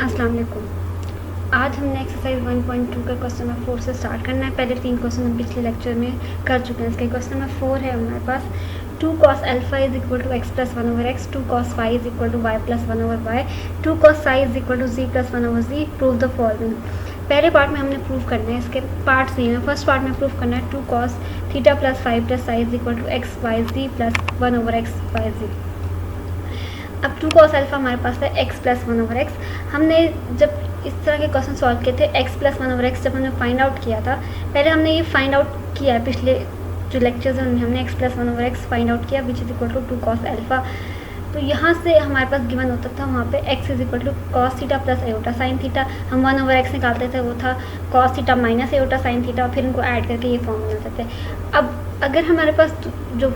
अस्सलाम वालेकुम। आज हमने एक्सरसाइज 1.2 का क्वेश्चन नंबर 4 से स्टार्ट करना है। पहले 3 क्वेश्चन हम पिछले लेक्चर में कर चुके हैं। इसका क्वेश्चन नंबर 4 है हमारे पास 2 cos alpha is equal to x plus 1 over x, 2 cos phi is equal to y plus 1 over y, 2 cos psi is equal to z plus 1 over z। Prove the following. पहले part में हमने prove करना है, इसके parts दिए हैं। First part में prove करना है 2 cos theta plus phi plus psi is equal to x y z plus 1 over x y z। अब 2 cos अल्फा हमारे पास है x प्लस 1 ओवर x। हमने जब इस तरह के क्वेश्चन सॉल्व किए थे x प्लस 1 ओवर x, जब हमने फाइंड आउट किया था, पहले हमने ये फाइंड आउट किया है पिछले जो लेक्चर्स हैं हमने x plus 1 over x find out किया which is equal to 2 cos alpha. तो यहाँ से हमारे पास गिवन होता था वहाँ पे x is equal to cos theta plus iota sine theta. हम 1 ओवर x निकालते थे, वो था cos theta minus iota sine theta, फिर इनको ऐड करके ये फॉर्म बनाते थे। अब अगर हमारे पास जो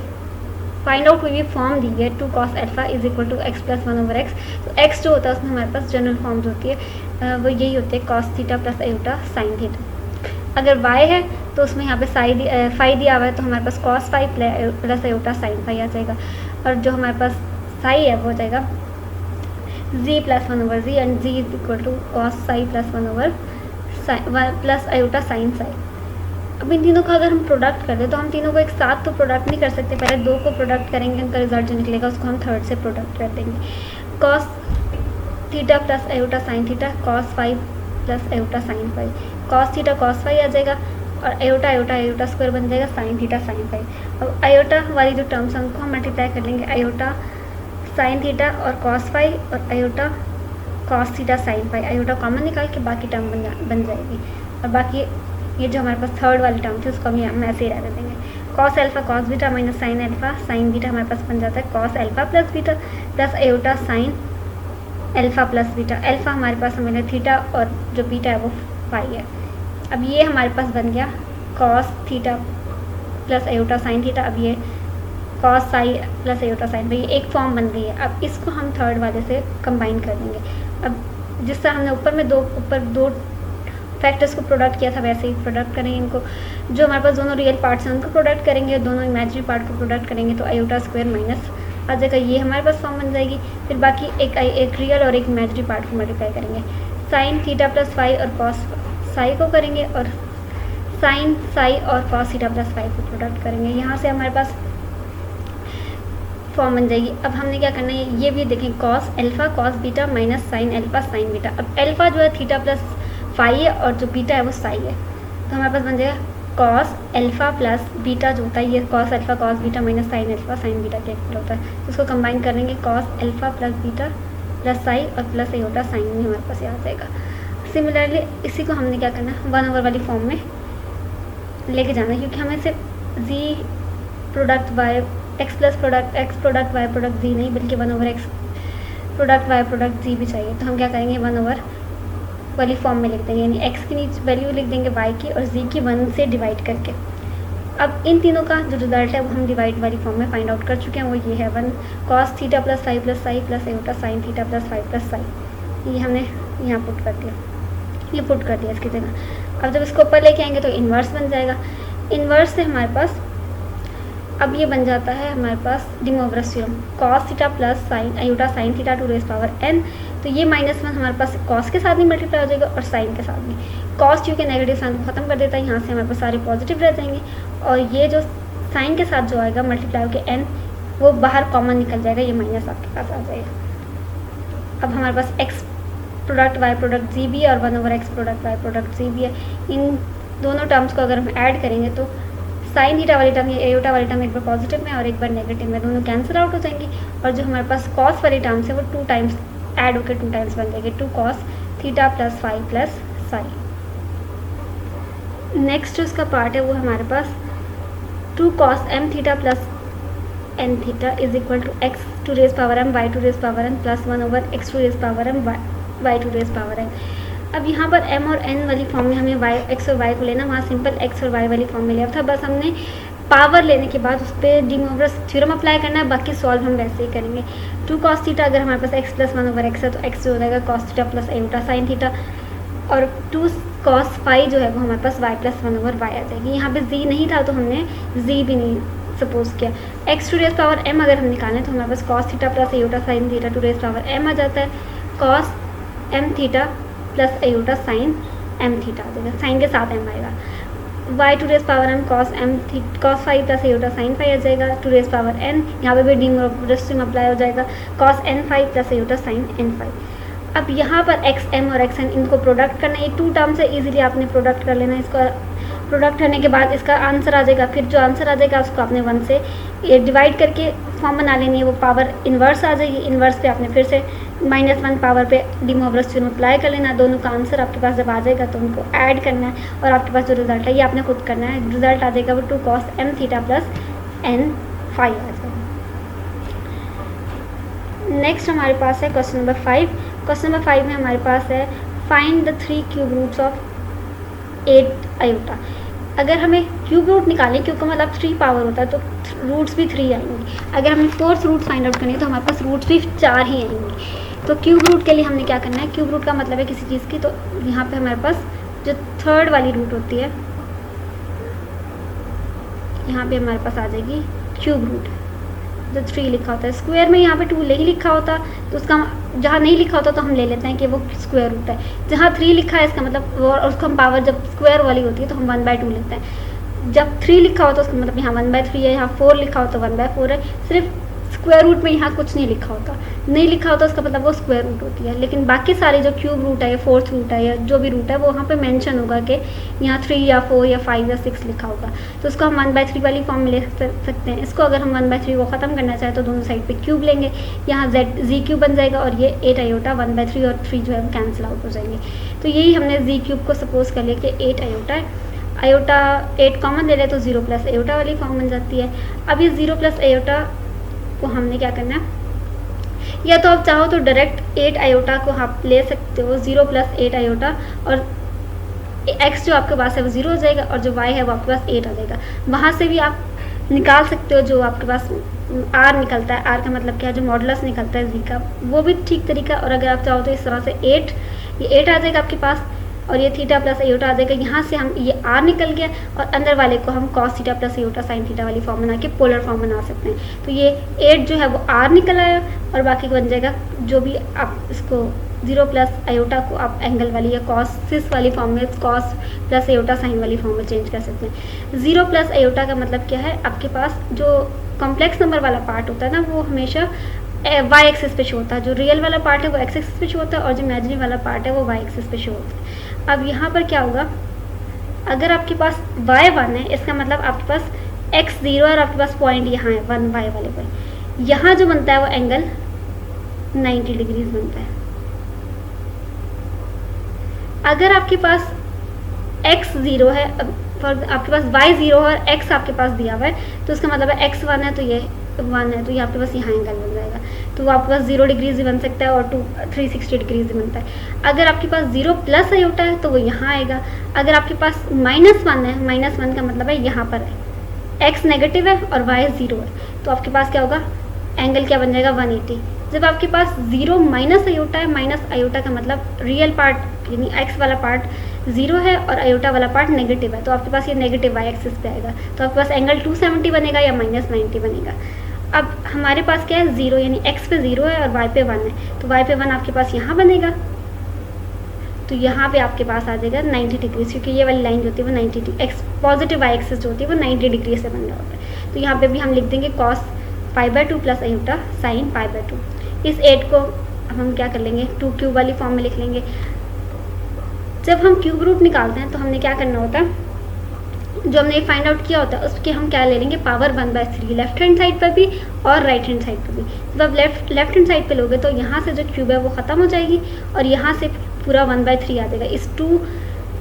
फाइंड आउट हुई फॉर्म दी है 2 cos alpha is equal to x plus 1 over x, तो x जो होता है उसमें हमारे पास जनरल फॉर्म्स होती है, वो यही होती है cos theta plus iota sine theta. अगर y है तो उसमें यहाँ पे फाई दिया हुआ है, तो हमारे पास cos phi plus iota sine phi आ जाएगा। और जो हमारे पास साई है वो हो जाएगा z plus 1 over z and z is equal to cos psi plus 1 over plus iota sine psi. अब इन तीनों का अगर हम प्रोडक्ट कर दें तो हम तीनों को एक साथ तो प्रोडक्ट नहीं कर सकते, पहले 2 को प्रोडक्ट करेंगे, उनका रिजल्ट जो निकलेगा उसको हम थर्ड से प्रोडक्ट कर देंगे। cos theta plus iota sine theta, cos phi plus iota sine phi, cos theta cos phi आ जाएगा और एयोटा एयोटा एयोटा स्क्वायर बन जाएगा साइन थीटा साइन फाइव। अब एयोटा वाली जो टर्म्स हैं उनको हम मल्टीप्लाई कर लेंगे, एयोटा साइन थीटा और cos फाइव और iota cos theta sine phi. Iota common निकाल के बाकी टर्म बन जाएगी, और बाकी ये जो हमारे पास थर्ड वाली टर्म थी उसको हम ऐसे ही रहने देंगे। cos alpha cos beta minus sine alpha sign beta हमारे पास बन जाता है cos alpha plus beta plus iota sine alpha plus beta. Alpha हमारे पास हमें थीटा और जो बीटा है वो फाई है। अब ये हमारे पास बन गया cos theta plus iota sine theta. अब ये cos psi plus iota sine phi, एक फॉर्म बन गई है। अब इसको हम थर्ड वाले से कंबाइन कर देंगे। अब जिस तरह हमने ऊपर दो फैक्टर्स को प्रोडक्ट किया था वैसे ही प्रोडक्ट करेंगे इनको। जो हमारे पास दोनों रियल पार्ट्स हैं उनको प्रोडक्ट करेंगे और दोनों इमेजिनरी पार्ट को प्रोडक्ट करेंगे, तो आयोटा स्क्वायर माइनस आ जाएगा, ये हमारे पास फॉर्म बन जाएगी। फिर बाकी एक रियल और एक इमेजिनरी पार्ट को मल्टीप्लाई करेंगे, साइन थीटा प्लस फाइव और कॉस साई को करेंगे, और साइन साई और कॉस थीटा प्लस फाइव को प्रोडक्ट करेंगे। यहाँ से हमारे पास फॉर्म बन जाएगी। अब हमने क्या करना है, ये भी देखें cos alpha cos beta minus sine alpha sign beta. अब अल्फा जो है थीटा प्लस फाई है और जो बीटा है वो साई है, तो हमारे पास बन जाएगा cos अल्फा प्लस बीटा जो होता है ये cos alpha cos beta minus sine alpha sign beta के इक्वल होता है। तो उसको कंबाइन कर लेंगे cos alpha plus beta plus psi और प्लस एयोटा साइन में हमारे पास ये आ जाएगा। सिमिलरली इसी को हमने क्या करना है 1 ओवर वाली फॉर्म में लेके जाना है, क्योंकि हमें सिर्फ z product y x plus product x product y product z नहीं, बल्कि 1 over x product y product z भी चाहिए। तो हम क्या करेंगे 1 ओवर वाली फॉर्म में लिख देंगे, यानी x की नीचे वैल्यू लिख देंगे y की और z की 1 से डिवाइड करके। अब इन तीनों का जो रिजल्ट है वो हम डिवाइड वाली फॉर्म में फाइंड आउट कर चुके हैं, वो ये है 1 cos theta plus phi plus Sai plus iota sine theta plus phi plus Sai. ये हमने यहाँ पुट कर दिया, ये पुट कर दिया इसकी जगह। अब जब इसको ऊपर लेके आएंगे तो इन्वर्स बन जाएगा। इन्वर्स से हमारे पास अब ये बन जाता है हमारे पास De Moivre's theorem, cos theta plus sine iota sine theta to raise power n। तो ये -1 हमारे पास cos के साथ भी मल्टीप्लाई हो जाएगा और साइन के साथ भी। cos क्योंकि नेगेटिव साइन को ख़त्म कर देता है, यहाँ से हमारे पास सारे पॉजिटिव रह जाएंगे, और ये जो साइन के साथ जो आएगा मल्टीप्लाई होकर n वो बाहर कॉमन निकल जाएगा, ये माइनस आपके पास आ जाएगा। अब हमारे पास x product y product z भी है और 1 over x product y product z भी है। इन दोनों टर्म्स को अगर हम ऐड करेंगे तो साइन थीटा वाली टर्म या एयोटा वाली टर्म एक बार पॉजिटिव में और एक बार नेगेटिव में, दोनों कैंसिल आउट हो जाएंगी, और जो हमारे पास cos वाली टर्म है वो 2 टाइम्स ऐड होकर 2 टाइम्स बन जाएगी, 2 cos theta plus phi plus psi. Next जो इसका पार्ट है वो हमारे पास 2 cos m theta plus n theta is equal to x to raise power m y to raise power n plus 1 over x to raise power m y to raise power n। अब यहाँ पर m और n वाली form में हमें x और y को लेना, वहाँ सिंपल x और y वाली फॉर्म में लिया था, बस हमने पावर लेने के बाद उस पर डिमोवरस थ्योरम अप्लाई करना है, बाकी सॉल्व हम वैसे ही करेंगे। 2 cos थीटा अगर हमारे पास x प्लस 1 ओवर x है तो x जो हो जाएगा cos theta plus iota sine theta, और 2 cos फाई जो है वो हमारे पास y प्लस 1 ओवर y आ जाएगी। यहाँ पे z नहीं था तो हमने z भी नहीं सपोज किया। x to raise power m अगर हम निकालें तो हमारे पास cos theta plus iota sine theta to raise power m आ जाता है। cos m theta plus iota sine m theta आ जाएगा, साइन के साथ एम आएगा। Y to raise power m cos phi plus iota sine phi आ जाएगा, टू रेस पावर एन, यहाँ पे भी डी अप्लाई हो जाएगा, cos N phi plus iota sine N phi. अब यहाँ पर एक्स एम और एक्स एन इनको प्रोडक्ट करना है, ये टू टर्म्स है, इजीली आपने प्रोडक्ट कर लेना है। इसका प्रोडक्ट करने के बाद इसका आंसर आ जाएगा, फिर जो आंसर आ जाएगा उसको आपने 1 से डिवाइड करके फॉर्म बना लेनी है, वो पावर इन्वर्स आ जाएगी। इन्वर्स पे आपने फिर से -1 पावर पे डी मोवरस थ्योरम अप्लाई कर लेना। दोनों का आंसर आपके पास जब आ जाएगा तो उनको ऐड करना है और आपके पास जो रिजल्ट है ये आपने खुद करना है। रिजल्ट आ जाएगा वो 2 cos m theta plus n phi आ जाएगा। नेक्स्ट हमारे पास है क्वेश्चन नंबर 5। क्वेश्चन नंबर 5 में हमारे पास है find the 3 cube roots of 8 iota. अगर हमें क्यूब रूट निकालें, क्योंकि मतलब 3 पावर होता है तो रूट्स भी 3 आएंगे। अगर हमें फोर्थ रूट फाइंड आउट करनी है तो हमारे पास रूट्स भी 4 ही आएंगे। तो क्यूब रूट के लिए हमने क्या करना है, क्यूब रूट का मतलब है किसी चीज़ की, तो यहाँ पे हमारे पास जो थर्ड वाली रूट होती है यहाँ पे हमारे पास आ जाएगी क्यूब रूट, जो 3 लिखा होता है। स्क्वायर में यहाँ पे 2 नहीं लिखा होता तो उसका जहाँ नहीं लिखा होता तो हम ले लेते हैं कि वो स्क्वायर रूट है। जहाँ 3 लिखा है इसका मतलब वो, उसको हम पावर जब स्क्वायर वाली होती है तो हम 1/2 लेते हैं। जब 3 लिखा होता है उसका मतलब यहाँ 1/3 है, यहाँ 4 लिखा होता है 1/4 है। सिर्फ स्क्वायर रूट में यहाँ कुछ नहीं लिखा होता, नहीं लिखा होता उसका मतलब वो स्क्वायर रूट होती है। लेकिन बाकी सारे जो क्यूब रूट है या फोर्थ रूट है या जो भी रूट है वो वहाँ पे मेंशन होगा कि यहाँ 3 या 4 या 5 या 6 लिखा होगा, तो उसको हम 1/3 वाली फॉर्म में ले सकते हैं। इसको अगर हम 1/3 को ख़त्म करना चाहें तो दोनों साइड पे क्यूब लेंगे, यहाँ जी क्यूब बन जाएगा और ये 8 आयोटा 1/3 और 3 जो है वो कैंसिल आउट हो जाएंगे। तो यही हमने जी क्यूब को सपोज कर लिया कि 8 आयोटा है। आयोटा 8 कॉमन ले लें तो 0 प्लस आयोटा वाली फॉर्म बन जाती है। अब ये 0 प्लस आयोटा को हमने क्या करना है, या तो आप चाहो तो डायरेक्ट 8 आयोटा को आप ले सकते हो, 0 प्लस 8 आयोटा, और x जो आपके पास है वो 0 हो जाएगा और जो y है वो आपके पास 8 आ जाएगा। वहाँ से भी आप निकाल सकते हो जो आपके पास r निकलता है, r का मतलब क्या है, जो मॉडुलस निकलता है z का, वो भी ठीक तरीका। और अगर आप चाहो तो इस तरह से 8 ये 8 आ जाएगा आपके पास और ये थीटा प्लस आयोटा आ जाएगा। यहाँ से हम ये r निकल गया और अंदर वाले को हम cos theta plus iota sine theta वाली फॉर्म बना के पोलर फॉर्म बना सकते हैं। तो ये 8 जो है वो r निकल आया और बाकी बन जाएगा जो भी आप इसको 0 प्लस आयोटा को आप एंगल वाली या कॉस वाली फॉर्म में, cos प्लस आयोटा साइन वाली फॉर्म में चेंज कर सकते हैं। 0 प्लस आयोटा का मतलब क्या है, आपके पास जो कॉम्प्लेक्स नंबर वाला पार्ट होता है ना वो हमेशा y एक्सिस पे शो होता है, जो रियल वाला पार्ट है वो x एक्सिस पे शो होता है और जो इमेजिनरी वाला पार्ट है वो y एक्सिस पे शो होता है। अब यहाँ पर क्या होगा, अगर आपके पास y1 है इसका मतलब आपके पास x 0 है और आपके पास पॉइंट यहाँ है 1 y वाले पर, यहाँ जो बनता है वो एंगल 90 डिग्रीज बनता है। अगर आपके पास x 0 है, आपके पास y 0 है और x आपके पास दिया हुआ है तो उसका मतलब है x 1 है तो ये 1 है तो ये आपके पास यहाँ एंगल बन जाएगा, तो वो आपके पास 0 डिग्रीज भी बन सकता है और 360 डिग्रीज भी बनता है। अगर आपके पास 0 प्लस आयोटा है तो वो यहाँ आएगा। अगर आपके पास -1 है, -1 का मतलब है यहाँ पर है, x नेगेटिव है और y 0 है तो आपके पास क्या होगा, एंगल क्या बन जाएगा 180। जब आपके पास 0 माइनस आयोटा है, माइनस आयोटा का मतलब रियल पार्ट यानी x वाला पार्ट 0 है और आयोटा वाला पार्ट नेगेटिव है तो आपके पास ये नेगेटिव y एक्सिस पे आएगा, तो आपके पास एंगल 270 बनेगा या -90 बनेगा। अब हमारे पास क्या है, 0 यानी x पे 0 है और y पे 1 है तो y पे 1 आपके पास यहाँ बनेगा, तो यहाँ पे आपके पास आ जाएगा 90 डिग्री, क्योंकि ये वाली लाइन जो होती है वो 90 degree, x positive y axis जो होती है वो 90 डिग्री से बन रहा होता है। तो यहाँ पे भी हम लिख देंगे cos π/2 प्लस आयोटा साइन π/2। इस 8 को हम क्या कर लेंगे, 2 क्यूब वाली फॉर्म में लिख लेंगे। जब हम क्यूब रूट निकालते हैं तो हमने क्या करना होता है, जो हमने फाइंड आउट किया होता है उसके हम क्या ले लेंगे, पावर 1/3 लेफ्ट हैंड साइड पर भी और राइट हैंड साइड पर भी। जब आप लेफ्ट हैंड साइड पे लोगे तो यहाँ से जो क्यूब है वो ख़त्म हो जाएगी और यहाँ से पूरा 1/3 आ जाएगा। इस 2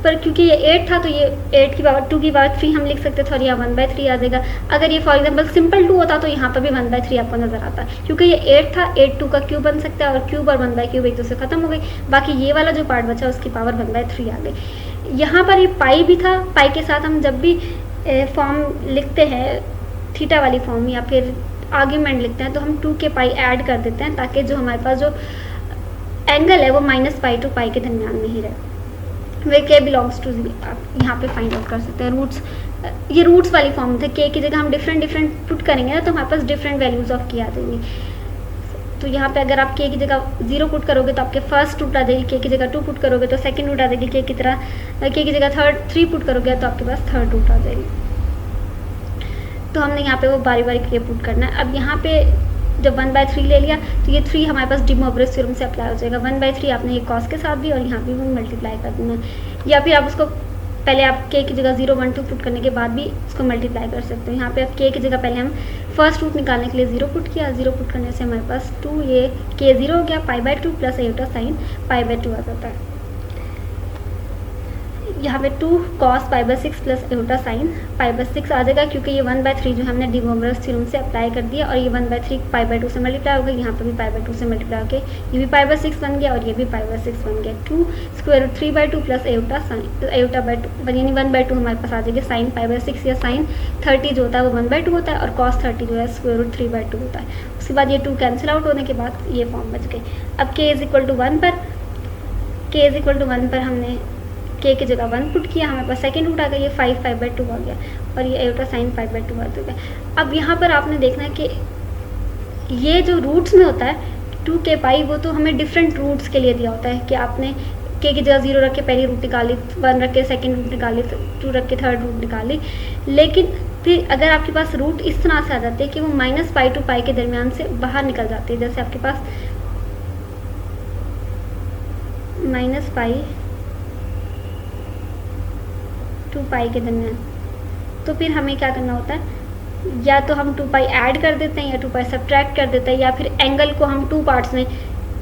पर क्योंकि ये 8 था तो ये 8 की पावर 2 की पावर 3 हम लिख सकते थे और यहाँ 1/3 आ जाएगा। अगर ये फॉर एग्जांपल सिंपल 2 होता तो यहाँ पर भी 1/3 आपको नज़र आता है, क्योंकि ये 8 था, 8 2 का क्यूब बन सकता है और क्यूब और 1/3 एक दूसरे खत्म हो गई। बाकी ये वाला जो पार्ट बचा उसकी पावर 1/3 आ गई। यहाँ पर ये पाई भी था, पाई के साथ हम जब भी फॉर्म लिखते हैं थीटा वाली फॉर्म या फिर आर्ग्यूमेंट लिखते हैं तो हम 2 के पाई ऐड कर देते हैं ताकि जो हमारे पास जो एंगल है वो -π to π के दरमियान में ही रहे। वे के बिलोंग्स टू आप यहाँ पे फाइंड आउट कर सकते हैं। रूट्स, ये रूट्स वाली फॉर्म थे, के की जगह हम डिफरेंट पुट करेंगे ना तो हमारे पास डिफरेंट वैल्यूज ऑफ के आ जाएंगे। तो यहाँ पे अगर आप के की जगह 0 पुट करोगे तो आपके फर्स्ट रूट आ जाएगी, के की जगह 2 पुट करोगे तो सेकंड रूट आ जाएगी, के की जगह 3 पुट करोगे तो आपके पास थर्ड रूट आ जाएगी। तो हमने यहाँ पे वो बारी बारी के पुट करना है। अब यहाँ पे जब 1/3 ले लिया तो ये 3 हमारे पास डी मोवरेज थ्योरम से अप्लाई हो जाएगा। 1/3 आपने ये कॉस के साथ भी और यहाँ पे भी मल्टीप्लाई कर देना, या फिर आप उसको पहले आप के की जगह 0, 1, 2 पुट करने के बाद भी उसको मल्टीप्लाई कर सकते हो। यहाँ पे अब के की जगह पहले हम फर्स्ट रूट निकालने के लिए 0 पुट किया, 0 पुट करने से हमारे पास 2, ये के 0 हो गया, π/2 प्लस एटा साइन π/2 आ जाता है। यहाँ पे 2 cos π/6 प्लस एटा साइन π/6 आ जाएगा, क्योंकि ये 1/3 जो हमने डी मोवरेज थ्योरम से अप्लाई कर दिया, और ये 1/3 π/2 से मल्टीप्लाई हो गया, यहाँ पे भी π/2 से मल्टीप्लाई हो गया, ये भी π/6 बन गया और ये भी π/6 बन गया। 2 स्क्वायर 3/2 प्लस एटा साइन एटा/2 यानी 1/2 हमारे पास आ जाएगी साइन π/6, या साइन 30 जो होता है वो 1/2 होता है, और cos 30 जो है स्क्वायर रूट 3/2 होता है। उसके बाद ये 2 कैंसिल आउट होने के बाद ये फॉर्म बच गई। अब k = 1 पर हमने के की जगह 1 पुट किया, हमारे पास सेकंड रूट आ गया, ये 5 π/2 आ गया, और ये एटा साइन π/2 आ गया। अब यहाँ पर आपने देखना है कि ये जो रूट्स में होता है 2k पाई, वो तो हमें डिफरेंट रूट्स के लिए दिया होता है कि आपने के की जगह 0 रख के पहली रूट निकाली, 1 रख के सेकंड रूट निकाली, 2 रख के थर्ड रूट निकाली। लेकिन फिर अगर आपके पास रूट इस तरह से आ जाते हैं कि वो -π to π के दरमियान से बाहर निकल जाती है, जैसे आपके पास -π to π के दरमियान, तो फिर हमें क्या करना होता है, या तो हम 2π ऐड कर देते हैं या 2π सब्ट्रैक्ट कर देते हैं, या फिर एंगल को हम 2 पार्ट्स में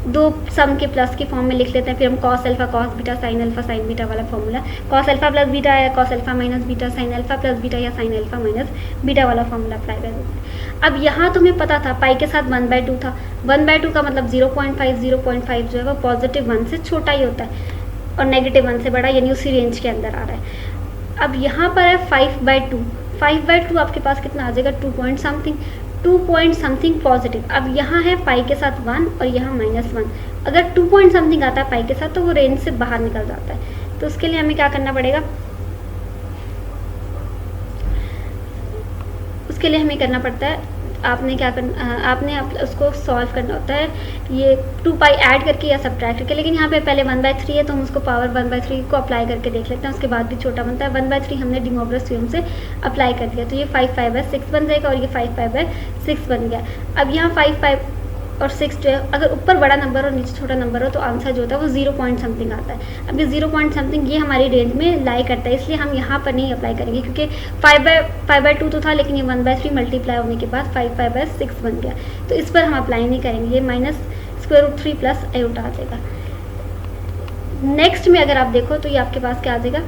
2 सम के प्लस के फॉर्म में लिख लेते हैं। फिर हम cos alpha cos beta sin alpha sin beta वाला formula, cos alpha plus beta या cos alpha minus beta sin alpha plus beta या sin अल्फा माइनस बीटा वाला फॉर्मूला अप्लाई कर देते हैं। अब यहाँ तुम्हें पता था पाई के साथ 1/2 था, 1/2 का मतलब 0.5 जो है वो पॉजिटिव 1 से छोटा ही होता है और नेगेटिव 1 से बड़ा, यानी उसी रेंज के अंदर आ रहा है। अब यहाँ पर है 5/2, 5/2 आपके पास कितना आ जाएगा, 2 पॉइंट समथिंग पॉजिटिव। अब यहाँ है पाई के साथ 1 और यहाँ -1, अगर 2 पॉइंट समथिंग आता है पाई के साथ तो वो रेंज से बाहर निकल जाता है। तो उसके लिए हमें क्या करना पड़ेगा, उसके लिए हमें करना पड़ता है, आपने क्या करना, आपने उसको सॉल्व करना होता है, ये 2π ऐड करके या सब्ट्रैक्ट करके। लेकिन यहाँ पे पहले 1/3 है तो हम उसको पावर 1/3 को अप्लाई करके देख लेते हैं, उसके बाद भी छोटा बनता है। 1/3 हमने डी मोवरेज थ्योरम से अप्लाई कर दिया, तो ये 5π/6 बन जाएगा और ये 5π/6 बन गया। अब यहाँ 5 और 6 जो है, अगर ऊपर बड़ा नंबर और नीचे छोटा नंबर हो तो आंसर जो होता है वो 0 पॉइंट समथिंग आता है। अब ये 0 पॉइंट समथिंग ये हमारी रेंज में लाई करता है, इसलिए हम यहाँ पर नहीं अप्लाई करेंगे, क्योंकि 5/2 तो था, लेकिन ये 1/3 मल्टीप्लाई होने के बाद 5π/6 बन गया, तो इस पर हम अप्लाई नहीं करेंगे, ये -√3 प्लस एटा आ जाएगा। नेक्स्ट में अगर आप देखो तो ये आपके पास क्या आ जाएगा,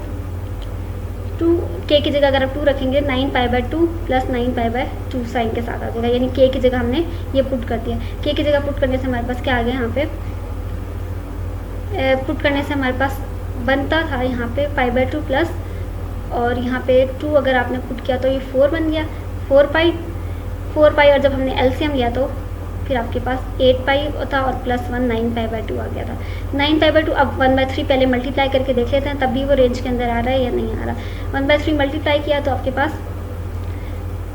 2 के की जगह अगर आप 2 रखेंगे 9π/2 प्लस 9π/2 साइन के साथ आ जाएगा, यानी के की जगह हमने ये पुट कर दिया। के की जगह पुट करने से हमारे पास क्या आ गया, यहाँ पे पुट करने से हमारे पास बनता था यहाँ पे π/2 प्लस, और यहाँ पे 2 अगर आपने पुट किया तो ये 4 बन गया, 4π, और जब हमने एलसीएम लिया तो फिर आपके पास 8π था और +1 9π/2 आ गया था। 9π/2 अब 1/3 पहले मल्टीप्लाई करके देख लेते हैं, तब भी वो रेंज के अंदर आ रहा है या नहीं आ रहा। 1/3 मल्टीप्लाई किया तो आपके पास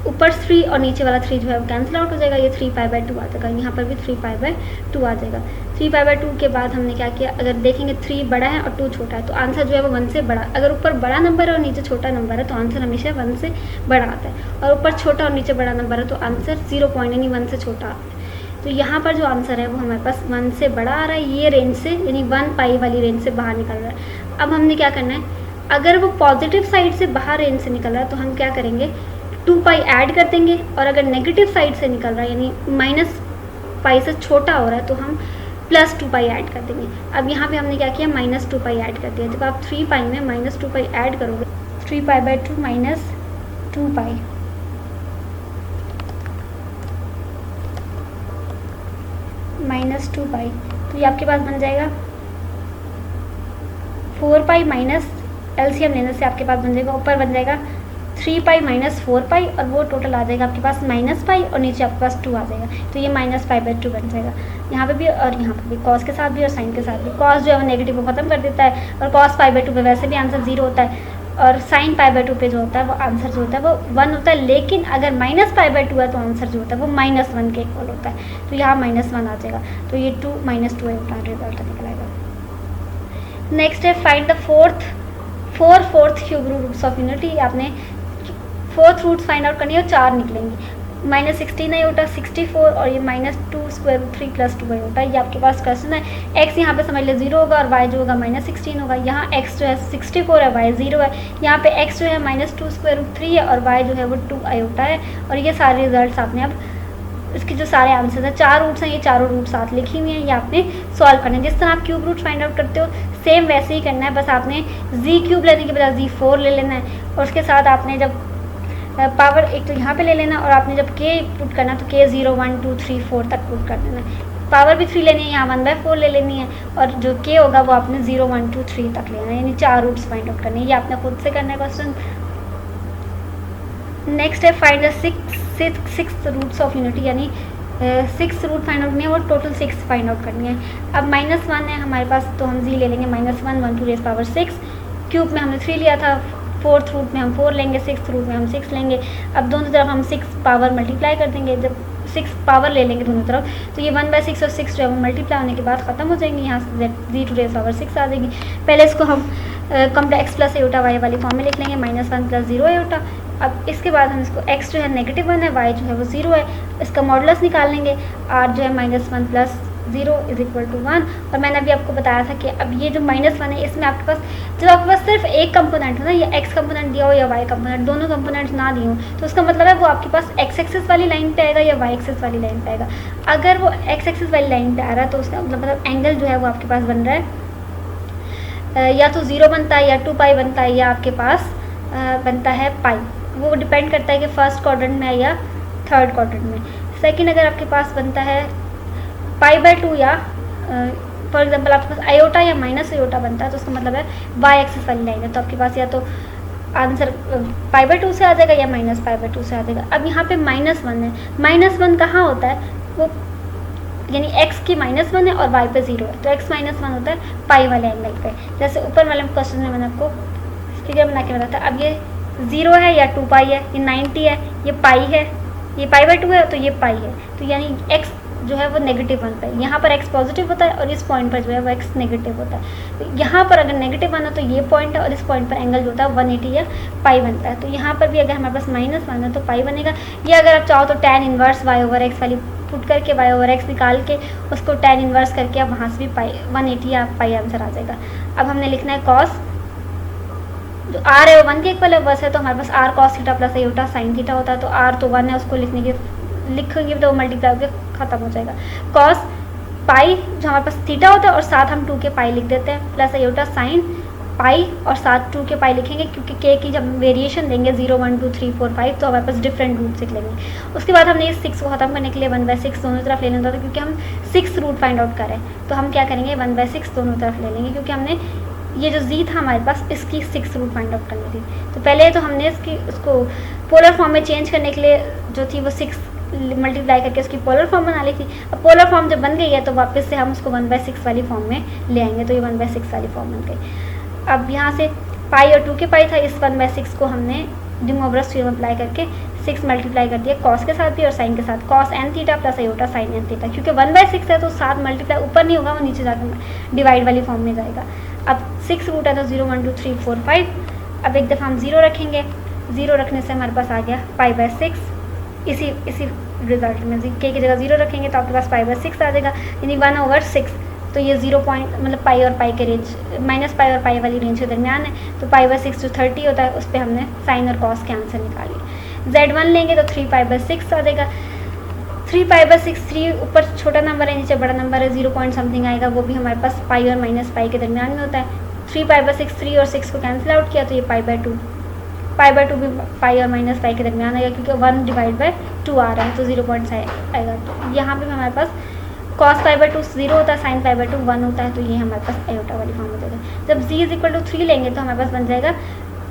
ऊपर 3 और नीचे वाला 3 जो है वो कैंसिल आउट हो जाएगा, ये 3π/2 आ जाएगा, यहाँ पर भी 3π/2 आ जाएगा। 3π/2 के बाद हमने क्या किया, अगर देखेंगे 3 बड़ा है और 2 छोटा है तो आंसर जो है वो 1 से बड़ा, अगर ऊपर बड़ा नंबर है और नीचे छोटा नंबर है तो आंसर हमेशा 1 से बड़ा आता है, और ऊपर छोटा और नीचे बड़ा नंबर है तो आंसर 0 पॉइंट यानी 1 से छोटा आता है। तो यहाँ पर जो आंसर है वो हमारे पास 1 से बड़ा आ रहा है, ये रेंज से यानी 1π वाली रेंज से बाहर निकल रहा है। अब हमने क्या करना है, अगर वो पॉजिटिव साइड से बाहर रेंज से निकल रहा है तो हम क्या करेंगे, 2π ऐड कर देंगे, और अगर नेगेटिव साइड से निकल रहा है यानी -π से छोटा हो रहा है तो हम +2π ऐड कर देंगे। अब यहाँ पे हमने क्या किया, -2π ऐड कर दिया। जब आप 3π में -2π ऐड करोगे, 3π/2 -2π -2π, तो ये आपके पास बन जाएगा 4π माइनस एलसीएम लेने से आपके पास बन जाएगा, ऊपर बन जाएगा 3π - 4π, और वो टोटल आ जाएगा आपके पास -π, और नीचे आपके पास 2 आ जाएगा, तो ये -π/2 बन जाएगा यहाँ पे भी और यहाँ पे भी, कॉस के साथ भी और साइन के साथ भी। कॉस जो है वो नेगेटिव को ख़त्म कर देता है, और cos π/2 पे वैसे भी आंसर 0 होता है, और साइन पाई बाई 2 पे जो होता है वो आंसर जो होता है वो 1 होता है, लेकिन अगर माइनस पाई बाई 2 है तो आंसर जो होता है वो -1 के इक्वल होता है, तो यहाँ -1 आ जाएगा, तो ये 2 -2 रिजल्ट निकल आएगा। नेक्स्ट है find the fourth cube roots of unity. आपने फोर्थ रूट्स फाइंड आउट करनी है और 4 निकलेंगे, -16 आयोटा 64 और ये -2 स्क्वायर रूट 3 + 2 आयोटा। ये आपके पास क्वेश्चन है। x यहाँ पे समझ ले 0 होगा और y जो होगा -16 होगा। यहाँ x जो है 64 है, y 0 है। यहाँ पे x जो है -2 स्क्वायर रूट 3 है और y जो है वो 2 आयोटा है। और ये सारे रिजल्ट्स आपने अब इसके जो सारे आंसर हैं, 4 रूट्स हैं, ये चारों रूट साथ लिखी हुई हैं, ये आपने सॉल्व करना है। जिस तरह आप क्यूब रूट फाइंड आउट करते हो सेम वैसे ही करना है, बस आपने z³ लेने के बजाय z4 ले लेना है। और उसके साथ आपने जब पावर एक तो यहाँ पे ले लेना और आपने जब k पुट करना तो k 0 1 2 3 4 तक पुट कर देना। पावर भी 3 लेनी है, यहाँ 1/4 ले लेनी है और जो k होगा वो आपने 0 1 2 3 तक लेना है, यानी 4 रूट्स फाइंड आउट करने हैं। ये आपने खुद से करना है क्वेश्चन। नेक्स्ट है find the six roots of unity, यानी 6 रूट फाइंड आउट करनी है और टोटल 6 फाइंड आउट करनी है। अब -1 है हमारे पास तो हम z ले लेंगे -1 1 2 रेज़ पावर 6। क्यूब में हमने 3 लिया था, फोर्थ रूट में हम 4 लेंगे, सिक्स रूट में हम 6 लेंगे। अब दोनों तरफ हम 6 पावर मल्टीप्लाई कर देंगे। जब 6 पावर ले लेंगे दोनों तरफ तो ये 1/6 और 6 जो है वो मल्टीप्लाई होने के बाद ख़त्म हो जाएंगे। यहाँ से z² पावर 6 आ जाएगी। पहले इसको हम कॉम्प्लेक्स प्लस आयोटा वाई वाली फॉर्म में लिख लेंगे, -1 + 0 आयोटा। अब इसके बाद हम इसको x जो है -1 है, y जो है वो 0 है, इसका मॉडुलस निकाल लेंगे। r जो है -1 + 0 = 1। और मैंने अभी आपको बताया था कि अब ये जो -1 है इसमें आपके पास जब आपके पास सिर्फ एक कंपोनेंट हो ना, या x कंपोनेंट दिया हो या y कंपोनेंट, दोनों कंपोनेंट्स ना दिए हो तो उसका मतलब है वो आपके पास x एक्सिस वाली लाइन पे आएगा या y एक्सिस वाली लाइन पे आएगा। अगर वो x एक्सिस वाली लाइन पे आ रहा है तो उसका मतलब एंगल जो है वो आपके पास बन रहा है या तो 0 बनता है या 2π बनता है या आपके पास बनता है पाई। वो डिपेंड करता है कि फर्स्ट क्वाड्रेंट में है या थर्ड क्वाड्रेंट में। सेकेंड अगर आपके पास बनता है π/2 या फॉर एग्जांपल आपके पास आयोटा या माइनस आयोटा बनता है तो उसका मतलब है y एक्सिस वाली लाइन है, तो आपके पास या तो आंसर π/2 से आ जाएगा या -π/2 से आ जाएगा। अब यहाँ पे -1 है, -1 कहाँ होता है वो, यानी x की -1 है और y पे 0 है, तो x -1 होता है पाई वाले एंगल पे। जैसे ऊपर वाले क्वेश्चन में मैंने आपको फिगर बना के बताया था। अब ये 0 है या 2π है, ये 90 है, ये पाई है, ये π/2 है तो ये पाई है, तो यानी x जो है वो -1 पे है। यहाँ पर x पॉजिटिव होता है और इस पॉइंट पर जो है वो x नेगेटिव होता है। तो यहाँ पर अगर -1 है तो ये पॉइंट है और इस पॉइंट पर एंगल जो होता है 180 या पाई बनता है। तो यहाँ पर भी अगर हमारे पास -1 है तो पाई बनेगा, या अगर आप चाहो तो tan इनवर्स y/x वाली पुट करके y/x निकाल के उसको tan इनवर्स करके अब वहाँ से भी पाई 180 या पाई आंसर आ जाएगा। अब हमने लिखना है cos, जो r है वो 1 के इक्वल है, बस है तो हमारे पास r cos theta plus iota sine theta होता है, तो r तो 1 है, उसको लिखेंगे तो मल्टीप्लाई होकर ख़त्म हो जाएगा। cos पाई जो हमारे पास थीटा होता है और साथ हम 2 के पाई लिख देते हैं, प्लस आयोटा साइन पाई और साथ 2 के पाई लिखेंगे क्योंकि k की जब वेरिएशन देंगे 0 1 2 3 4 5 तो हमारे पास डिफरेंट रूट लिख लेंगे। उसके बाद हमने इस 6 को ख़त्म करने के लिए 1/6 दोनों तरफ ले लेना था, क्योंकि हम 6 रूट फाइंड आउट करें तो हम क्या करेंगे 1/6 दोनों तरफ ले लेंगे, क्योंकि हमने ये जो z था हमारे पास इसकी 6 रूट फाइंड आउट करनी थी। तो पहले तो हमने उसको पोलर फॉर्म में चेंज करने के लिए जो थी वो 6 मल्टीप्लाई करके उसकी पोलर फॉर्म बना ली थी। अब पोलर फॉर्म जब बन गई है तो वापस से हम उसको 1/6 वाली फॉर्म में ले आएंगे, तो ये 1/6 वाली फॉर्म बन गई। अब यहाँ से पाई और 2 के पाई था, इस 1/6 को हमने डी मोवरस थ्योरम अप्लाई करके 6 मल्टीप्लाई कर दिया कॉस के साथ भी और साइन के साथ, cos n theta plus iota sign n theta. क्योंकि 1/6 है तो 7 मल्टीप्लाई ऊपर नहीं होगा, वो नीचे जाकर डिवाइड वाली फॉर्म में जाएगा। अब 6 रूट है तो 0 1 2 3 4 5। अब एक दफ़ा हम 0 रखेंगे, 0 रखने से हमारे पास आ गया π/6। इसी रिजल्ट में k की जगह 0 रखेंगे तो आपके पास π/6 आ जाएगा, यानी 1/6। तो ये 0 पॉइंट मतलब पाई और पाई के रेंज -π और पाई वाली रेंज के दरमियान है, तो π/6 जो 30 होता है उस पर हमने साइन और कॉस के आंसर निकाले। z1 लेंगे तो 3π/6 आ जाएगा। 3π/6, 3 ऊपर छोटा नंबर है नीचे बड़ा नंबर है, 0 पॉइंट समथिंग आएगा, वो भी हमारे पास पाई और -π के दरमियान में होता है। 3π/6 3 और 6 को कैंसिल आउट किया तो ये π/2 भी पाई और -π के दरमियान आएगा, क्योंकि 1/2 आ रहा है तो 0 पॉइंट्स आएगा। तो यहाँ पे हमारे पास cos π/2 0 होता है, साइन π/2 1 होता है, तो ये हमारे पास आयोटा वाली फॉर्म हो जाएगा। जब z = 3 लेंगे तो हमारे पास बन जाएगा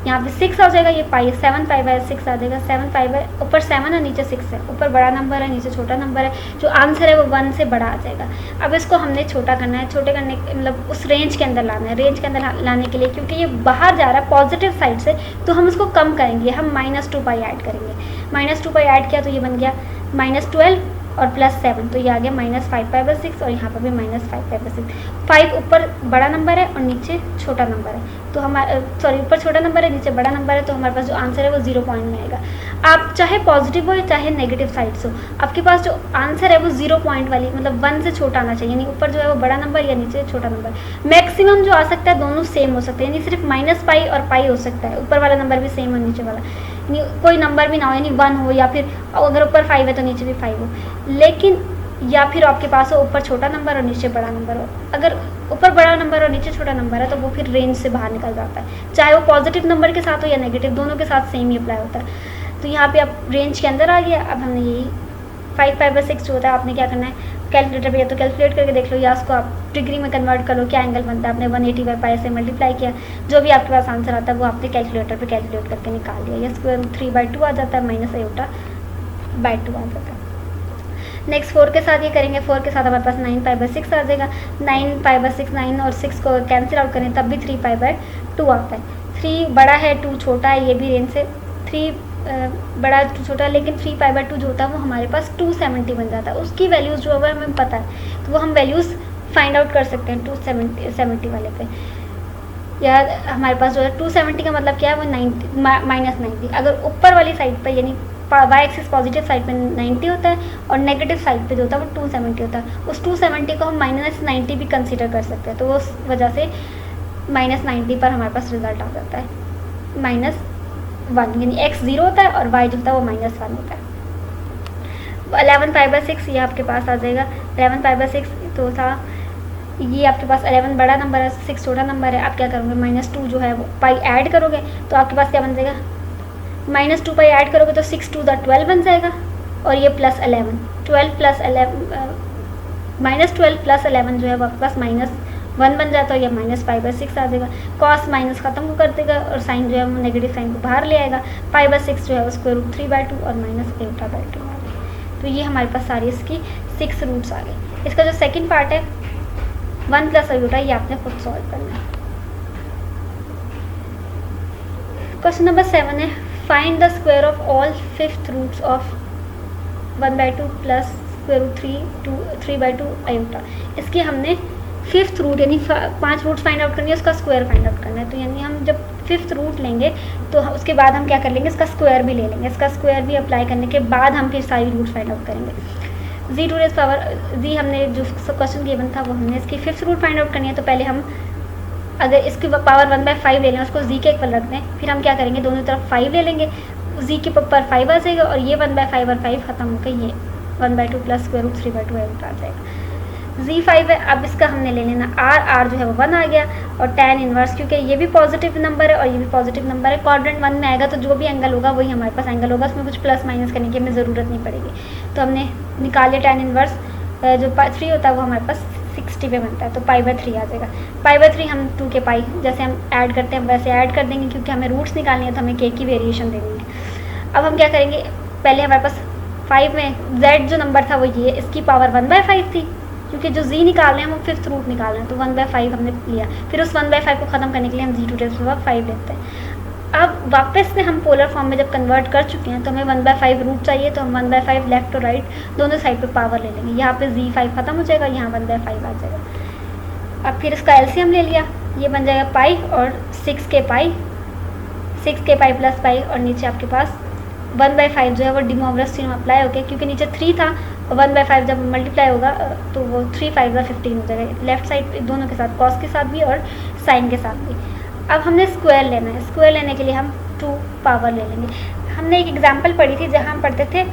यहाँ पे 6 आ जाएगा, ये पाई 7 पाई बाय 6 आ जाएगा। 7 पाई बाय, ऊपर 7 है नीचे 6 है, ऊपर बड़ा नंबर है नीचे छोटा नंबर है, जो आंसर है वो 1 से बड़ा आ जाएगा। अब इसको हमने छोटा करना है, छोटे करने मतलब उस रेंज के अंदर लाना है। रेंज के अंदर लाने के लिए क्योंकि ये बाहर जा रहा है पॉजिटिव साइड से, तो हम उसको कम करेंगे, हम -2 पाई ऐड करेंगे। -2 पाई ऐड किया तो ये बन गया -12 और +7, तो ये आ गया -5 पाई बाय 6 और यहाँ पर भी -5 पाई बाय 6। 5 ऊपर बड़ा नंबर है और नीचे छोटा नंबर है, तो हमारा ऊपर छोटा नंबर है नीचे बड़ा नंबर है, तो हमारे पास जो आंसर है वो 0 पॉइंट में आएगा। आप चाहे पॉजिटिव हो चाहे नेगेटिव साइड से हो, आपके पास जो आंसर है वो 0 पॉइंट वाली मतलब 1 से छोटा आना चाहिए, यानी ऊपर जो है वो बड़ा नंबर या नीचे छोटा नंबर। मैक्सिमम जो आ सकता है दोनों सेम हो सकते हैं, यानी सिर्फ -पाई और पाई हो सकता है, ऊपर वाला नंबर भी सेम और नीचे वाला, यानी कोई नंबर भी ना हो, यानी 1 हो या फिर अगर ऊपर 5 है तो नीचे भी 5 हो। लेकिन या फिर आपके पास हो ऊपर छोटा नंबर और नीचे बड़ा नंबर हो। अगर ऊपर बड़ा नंबर और नीचे छोटा नंबर है तो वो फिर रेंज से बाहर निकल जाता है, चाहे वो पॉजिटिव नंबर के साथ हो या नेगेटिव, दोनों के साथ सेम ही अप्लाई होता है। तो यहाँ पे आप रेंज के अंदर आ गया। अब हमने यही 5 पाई बाय 6 जो होता है, आपने क्या करना है, कैलकुलेटर पे या तो कैलकुलेट करके देख लो या उसको आप डिग्री में कन्वर्ट कर लो, क्या एंगल बनता है। आपने 180/पाई से मल्टीप्लाई किया, जो भी आपके पास आंसर आता है वो आपने कैलकुलेटर पे कैलकुलेट करके निकाल लिया। या √3/2 आ जाता है, -i/2 आ जाता है। नेक्स्ट 4 के साथ ये करेंगे, 4 के साथ हमारे पास 9 पाई बाय 6 आ जाएगा। 9 पाई बाय 6, 9 और 6 को कैंसिल आउट करें तब भी 3 पाई बाय 2 आता है। 3 बड़ा है 2 छोटा है, ये भी रेंज से 3 बड़ा 2 छोटा है, लेकिन 3 पाई बाय 2 जो होता है वो हमारे पास 270 बन जाता है। उसकी वैल्यूज़ जो है हमें पता है, तो वो हम वैल्यूज़ फाइंड आउट कर सकते हैं 270 वाले पे। या हमारे पास जो है 270 का मतलब क्या है, वो -90। अगर ऊपर वाली साइड पर यानी वाई एक्सिस पॉजिटिव साइड पे 90 होता है और नेगेटिव साइड पे जो होता है वो 270 होता है। उस 270 को हम -90 भी कंसीडर कर सकते हैं, तो उस वजह से -90 पर हमारे पास रिजल्ट आ जाता है -1, यानी x 0 होता है और y जो होता है वो -1 होता है। 11 पाई बाय 6 ये आपके पास आ जाएगा। 11 पाई बाय 6 तो था, ये आपके पास 11 बड़ा नंबर है, 6 छोटा नंबर है। आप क्या करोगे, -2 जो है वो पाई ऐड करोगे तो आपके पास क्या बन जाएगा, -2 पाई ऐड करोगे तो 6 2 12 बन जाएगा और ये +11, 12 + 11 -12 + 11 जो है वो आपके पास -1 बन जाता है, या -5 बाय 6 आ जाएगा। कॉस माइनस खत्म कर देगा और साइन जो है वो नेगेटिव साइन को बाहर ले आएगा। पाई बाय 6 जो है वो √3/2 और -8/2 आ गया। तो ये हमारे पास सारी इसकी 6 रूट्स आ गए। इसका जो सेकेंड पार्ट है 1 + i, ये आपने खुद सॉल्व करना है। क्वेश्चन नंबर 7 है, find the square of all 5th roots of 1/2 + √3/2 i। इसके हमने 5th रूट यानी 5 रूट्स फाइंड आउट करनी है, उसका स्क्वायर फाइंड आउट करना है। तो यानी हम जब 5th रूट लेंगे तो उसके बाद हम क्या कर लेंगे, इसका स्क्वायर भी ले लेंगे। इसका स्क्वायर भी अप्लाई करने के बाद हम फिर सारी रूट्स फाइंड आउट करेंगे। z हमने जो क्वेश्चन गिवन था वो हमने इसकी 5th रूट फाइंड आउट करनी है। तो पहले हम अगर इसकी पावर 1/5 ले लें, उसको z के इक्वल रख दें, फिर हम क्या करेंगे, दोनों तरफ 5 ले लेंगे, z के ऊपर 5 आ जाएगा और ये 1/5 और 5 खत्म होकर ये 1/2 + √3/2 आ जाएगा। z5 है, अब इसका हमने ले लेना r जो है वो 1 आ गया और tan इनवर्स, क्योंकि ये भी पॉजिटिव नंबर है और ये भी पॉजिटिव नंबर है, क्वाड्रेंट 1 में आएगा तो जो भी एंगल होगा वही हमारे पास एंगल होगा, उसमें कुछ प्लस माइनस करने की हमें ज़रूरत नहीं पड़ेगी। तो हमने निकाल लिया tan इनवर्स, जो 3 होता है वो हमारे पास 60 पे बनता है, तो π/3 आ जाएगा। π/3 हम 2 के पाई जैसे हम ऐड करते हैं वैसे ऐड कर देंगे, क्योंकि हमें रूट्स निकालनी है तो हमें k की वेरिएशन देनी है। अब हम क्या करेंगे, पहले हमारे पास 5 में z जो नंबर था वो ये, इसकी पावर 1/5 थी, क्योंकि जो z निकाल रहे हैं हम 5th रूट निकाल रहे हैं, तो 1/5 हमने लिया। फिर उस 1/5 को ख़त्म करने के लिए हम z⁵5 लेते हैं। अब वापस से हम पोलर फॉर्म में जब कन्वर्ट कर चुके हैं तो हमें 1/5 रूट चाहिए, तो हम 1/5 लेफ्ट और राइट दोनों साइड पे पावर ले लेंगे। यहाँ पे z5 खत्म हो जाएगा, यहाँ 1/5 आ जाएगा। अब फिर इसका एलसीएम ले लिया, ये बन जाएगा पाई और 6 के पाई + पाई और नीचे आपके पास 1/5 जो है वो डिमोवरस थ्योरम अप्लाई हो गया, क्योंकि नीचे 3 था और 1/5 जब मल्टीप्लाई होगा तो वो 3 5 15 हो जाएगा, लेफ्ट साइड दोनों के साथ, कॉस के साथ भी और साइन के साथ भी। अब हमने स्क्वायर लेना है, स्क्वायर लेने के लिए हम 2 पावर ले लेंगे। हमने एक एग्जांपल पढ़ी थी जहाँ हम पढ़ते थे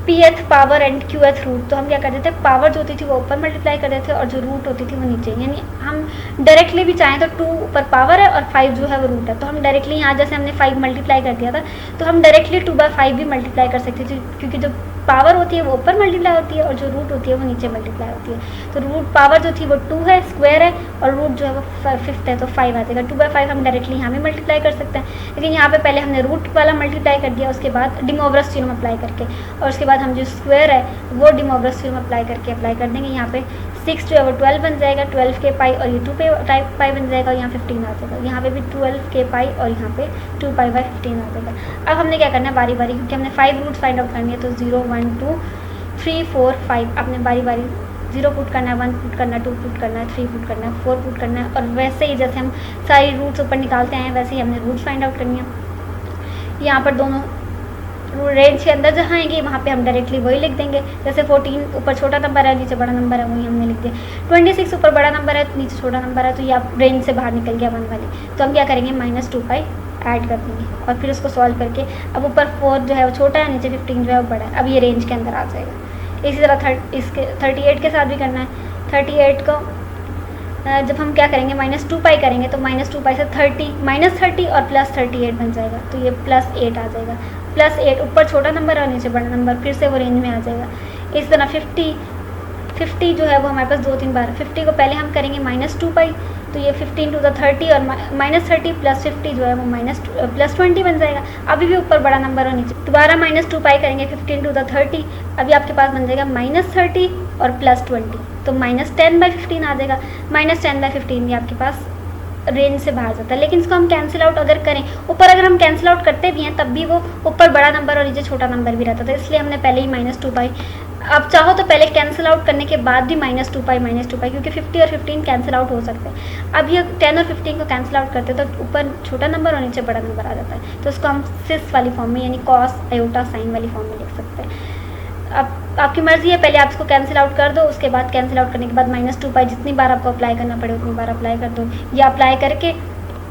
pth power and qth root, तो हम क्या करते थे, पावर जो होती थी वो ऊपर मल्टीप्लाई करते थे और जो रूट होती थी वो नीचे, यानी हम डायरेक्टली भी चाहें तो 2 ऊपर पावर है और 5 जो है वो रूट है, तो हम डायरेक्टली यहाँ जैसे हमने 5 मल्टीप्लाई कर दिया था तो हम डायरेक्टली 2/5 भी मल्टीप्लाई कर सकते थे, क्योंकि जो पावर होती है वो ऊपर मल्टीप्लाई होती है और जो रूट होती है वो नीचे मल्टीप्लाई होती है। तो रूट पावर जो थी वो 2 है, स्क्वायर है, और रूट जो है वो 5 है तो 5 आ जाएगा। 2/5 हम डायरेक्टली यहाँ पे मल्टीप्लाई कर सकते हैं, लेकिन यहाँ पे पहले हमने रूट वाला मल्टीप्लाई कर दिया, उसके बाद डिमोवरस थ्योरम अप्लाई करके, और उसके बाद हम जो स्क्वायर है वो डिमोवरस थ्योरम अप्लाई कर देंगे। यहाँ पे 6 जो है वो 12 बन जाएगा, 12 के पाई, और ये 2 पाई बन जाएगा, और यहाँ 15 आ जाएगा। यहाँ पे भी 12 के पाई और यहाँ पे 2 पाई बाई 15 आ जाएगा। अब हमने क्या करना है बारी बारी, क्योंकि हमने 5 रूट्स फाइंड आउट करनी है, तो 0 1 2 3 4 5 आपने बारी बारी 0 पुट करना है, 1 पुट करना है, 2 पुट करना है, 3 पुट करना है, 4 पुट करना है, और वैसे ही जैसे हम सारी रूट्स ऊपर निकालते हैं वैसे ही हमने रूट्स फाइंड आउट करनी है। यहाँ पर दोनों रेंज के अंदर जहाँ आएंगे वहाँ पे हम डायरेक्टली वही लिख देंगे। जैसे 14 ऊपर छोटा नंबर है, नीचे बड़ा नंबर है, वही हमने लिख दिया। 26 ऊपर बड़ा नंबर है, नीचे छोटा नंबर है, तो ये आप रेंज से बाहर निकल गया 1 वाली। तो हम क्या करेंगे -2 पाई ऐड कर देंगे और फिर उसको सॉल्व करके, अब ऊपर 4 जो है वो छोटा है, नीचे 15 जो है वो बड़ा है, अब ये रेंज के अंदर आ जाएगा। इसी तरह इसके 38 के साथ भी करना है। 38 को जब हम क्या करेंगे -2 पाई करेंगे तो -2 पाई से 30 और +38 बन जाएगा, तो ये +8 आ जाएगा। +8 ऊपर छोटा नंबर और नीचे बड़ा नंबर, फिर से वो रेंज में आ जाएगा। इस तरह 50 जो है वो हमारे पास 2-3 बार, 50 को पहले हम करेंगे -2 पाई, तो ये 15 to the 30 और -30 + 50 जो है वो +20 बन जाएगा। अभी भी ऊपर बड़ा नंबर और नीचे दोबारा -2 पाई करेंगे 15 to the 30, अभी आपके पास बन जाएगा -30 और +20, तो -10/15 आ जाएगा। -10/15 भी आपके पास रेंज से बाहर जाता है, लेकिन इसको हम कैंसिल आउट अगर करें, ऊपर अगर हम कैंसिल आउट करते भी हैं तब भी वो ऊपर बड़ा नंबर और नीचे छोटा नंबर भी रहता था, इसलिए हमने पहले ही -2 पाई। आप चाहो तो पहले कैंसिल आउट करने के बाद भी -2 पाई, क्योंकि 50 और 15 कैंसिल आउट हो सकते हैं। अब ये 10 और 15 को कैंसिल आउट करते हैं तो ऊपर छोटा नंबर और नीचे बड़ा नंबर आ जाता है, तो उसको हम सिस वाली फॉर्म में यानी कॉस आयोटा साइन वाली फॉर्म में लिख सकते हैं। अब आपकी मर्ज़ी है, पहले आप इसको कैंसिल आउट कर दो, उसके बाद कैंसिल आउट करने के बाद -2 पाई जितनी बार आपको अप्लाई करना पड़े उतनी बार अप्लाई कर दो, या अप्लाई करके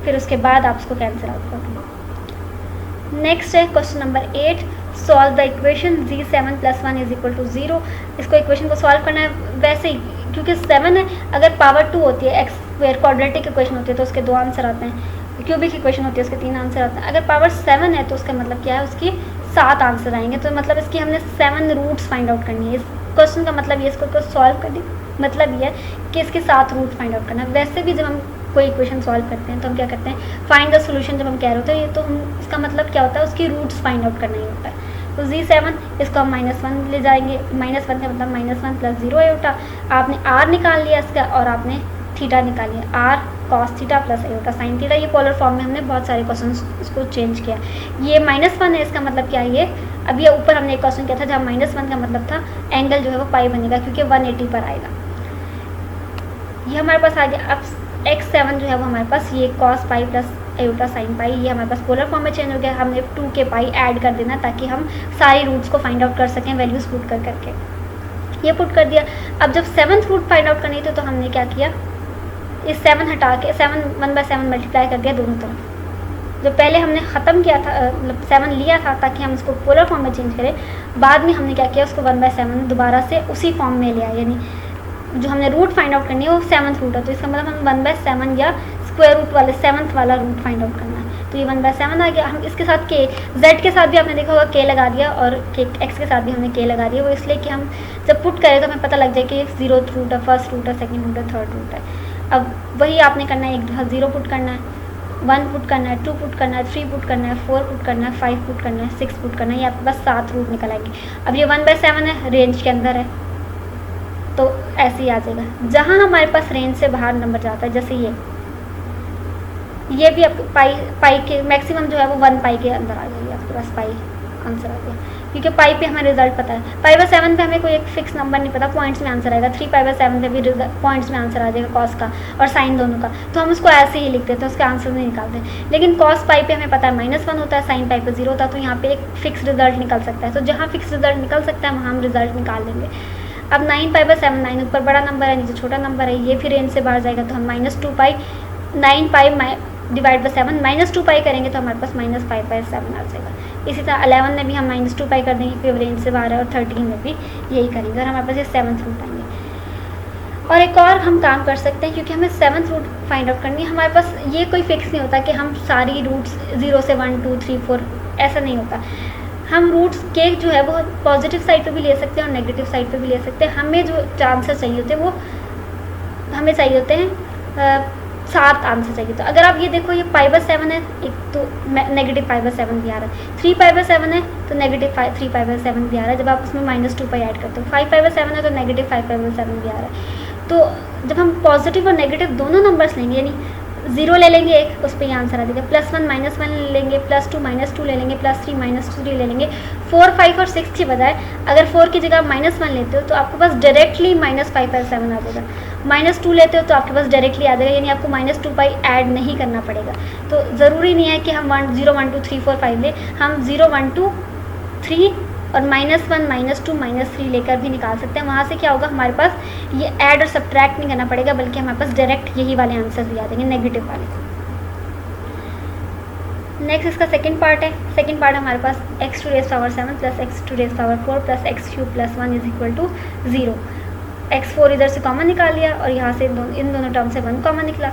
फिर उसके बाद आप उसको कैंसिल आउट कर दो। नेक्स्ट है question number 8, solve the equation g7 + 1 = 0। इसको इक्वेशन को सॉल्व करना है वैसे ही, क्योंकि 7 है, अगर पावर 2 होती है, x² क्वाड्रेटिक इक्वेशन होती है तो उसके 2 आंसर आते हैं, क्यूबिक इक्वेशन होती है उसके 3 आंसर आते हैं। अगर पावर 7 है तो उसका मतलब क्या है, उसकी 7 आंसर आएंगे, तो मतलब इसकी हमने 7 रूट्स फाइंड आउट करनी है। इस क्वेश्चन का मतलब ये, इसको सॉल्व करने मतलब ये है कि इसके 7 रूट फाइंड आउट करना है। वैसे भी जब हम कोई इक्वेशन सॉल्व करते हैं तो हम क्या करते हैं, फाइंड द सोल्यूशन जब हम कह रहे होते हैं, ये तो हम इसका मतलब क्या होता है, उसकी रूट्स फाइंड आउट करना ही होता है। तो g7 इसको हम -1 ले जाएंगे, -1 का मतलब -1 + 0 आयोटा। आपने r निकाल लिया इसका और आपने थीटा निकाल लिया, r cos theta + iota sine theta. ये पोलर फॉर्म में हमने बहुत सारे क्वेश्चन इसको चेंज किया। ये -1 है, इसका मतलब क्या है, ये अब ये ऊपर हमने एक क्वेश्चन किया था जहाँ -1 का मतलब था एंगल जो है वो पाई बनेगा, क्योंकि 180 पर आएगा। ये हमारे पास आ गया। अब x7 जो है वो हमारे पास ये cos पाई + आयोटा साइन पाई, ये हमारे पास पोलर फॉर्म में चेंज हो गया। हमने 2 के पाई ऐड कर देना ताकि हम सारी रूट्स को फाइंड आउट कर सकें वैल्यूज़ पुट कर करके। ये पुट कर दिया। अब जब 7th रूट फाइंड आउट करनी थी तो हमने क्या किया, इस 7 हटा के 1/7 मल्टीप्लाई कर दिया दोनों तरफ। जो पहले हमने ख़त्म किया था, मतलब 7 लिया था ताकि हम इसको पोलर फॉर्म में चेंज करें, बाद में हमने क्या किया, उसको 1/7 दोबारा से उसी फॉर्म में ले आया, यानी जो हमने रूट फाइंड आउट करनी है वो 7th रूट है, तो इसका मतलब हम 1/7 या स्क्वायर रूट वाले 7th वाला रूट फाइंड आउट करना है। तो ये 1/7 आ गया। हम इसके साथ k, z के साथ भी आपने देखा होगा k लगा दिया, और x के साथ भी हमने k लगा दिया। वो इसलिए कि हम जब पुट करें तो हमें पता लग जाए कि 0th रूट है, 1st रूट है, 2nd रूट है, 3rd रूट है। अब वही आपने करना है, एक दफ़ा 0 पुट करना है, 1 पुट करना है, 2 पुट करना है, 3 पुट करना है, 4 पुट करना है, 5 पुट करना है, 6 पुट करना है। ये आपके पास 7 रूट निकल आएंगे। अब ये 1/7 है, रेंज के अंदर है, तो ऐसे ही आ जाएगा। जहाँ हमारे पास रेंज से बाहर नंबर जाता है, जैसे ये भी आपको पाई के मैक्सिमम जो है वो 1 पाई के अंदर आ जाएगी, आपके पास पाई आंसर आ गया, क्योंकि पाई पे हमें रिजल्ट पता है। π/7 पे हमें कोई एक फिक्स नंबर नहीं पता, पॉइंट्स में आंसर आएगा। 3π/7 पे भी पॉइंट्स में आंसर आ जाएगा, कॉस का और साइन दोनों का, तो हम उसको ऐसे ही लिख देते हैं, उसके आंसर नहीं निकालते। लेकिन कॉस पाई पे हमें पता है -1 होता है, साइन पाई पे 0 होता है, तो यहाँ पे एक फिक्स रिजल्ट निकल सकता है। तो जहाँ फिक्स रिजल्ट निकल सकता है वहाँ हम रिजल्ट निकाल लेंगे। अब 9π/7, 9 ऊपर बड़ा नंबर है, नीचे छोटा नंबर है, ये फिर रेंज से बाहर जाएगा, तो हम -2 पाई 9 पाई डिवाइड बाई 7 -2 पाई करेंगे तो हमारे पास -5/7 आ जाएगा। इसी तरह 11 में भी हम -2 पाई कर देंगे, फिर रेंज से बाहर है, और 13 में भी यही करेंगे, और हमारे पास ये 7th रूट आएंगे। और एक और हम काम कर सकते हैं, क्योंकि हमें 7th रूट फाइंड आउट करनी है। हमारे पास ये कोई फिक्स नहीं होता कि हम सारी रूट्स 0 से 1 2 3 4 ऐसा नहीं होता। हम रूट्स के जो है वो पॉजिटिव साइड पे भी ले सकते हैं और नेगेटिव साइड पे भी ले सकते हैं। हमें जो आंसर चाहिए होते हैं वो हमें चाहिए होते हैं 7 आंसर चाहिए। तो अगर आप ये देखो ये π/7 है, एक तो नेगेटिव π/7 भी आ रहा है, 3π/7 है तो नेगेटिव 3π/7 भी आ रहा है जब आप उसमें -2π ऐड करते हो, 5π/7 है तो नेगेटिव 5π/7 भी आ रहा है। तो जब हम पॉजिटिव और नेगेटिव दोनों नंबर्स लेंगे, यानी 0 ले लेंगे एक, उस पर ये आंसर आ जाएगा, +1 -1 ले लेंगे, +2 -2 ले लेंगे, +3 -3 ले लेंगे, 4 5 और 6 की बजाय अगर 4 की जगह -1 लेते हो तो आपके पास डायरेक्टली -5/7 आ जाएगा। -2 लेते हो तो आपके पास डायरेक्टली आ जाएगा, यानी आपको -2π ऐड नहीं करना पड़ेगा। तो ज़रूरी नहीं है कि हम 0 1 2 3 4 5 लें, हम 0 1 2 3 और -1 -2 -3 लेकर भी निकाल सकते हैं। वहाँ से क्या होगा, हमारे पास ये ऐड और सब्ट्रैक्ट नहीं करना पड़ेगा, बल्कि हमारे पास डायरेक्ट यही वाले आंसर भी आ जाएंगे, नेगेटिव वाले। नेक्स्ट इसका सेकंड पार्ट है। सेकंड पार्ट हमारे पास x⁴ plus x⁴ plus x³ + 1 = 0। x4 इधर से कॉमन निकाल लिया और यहाँ से इन दोनों टर्म से 1 कॉमन निकला,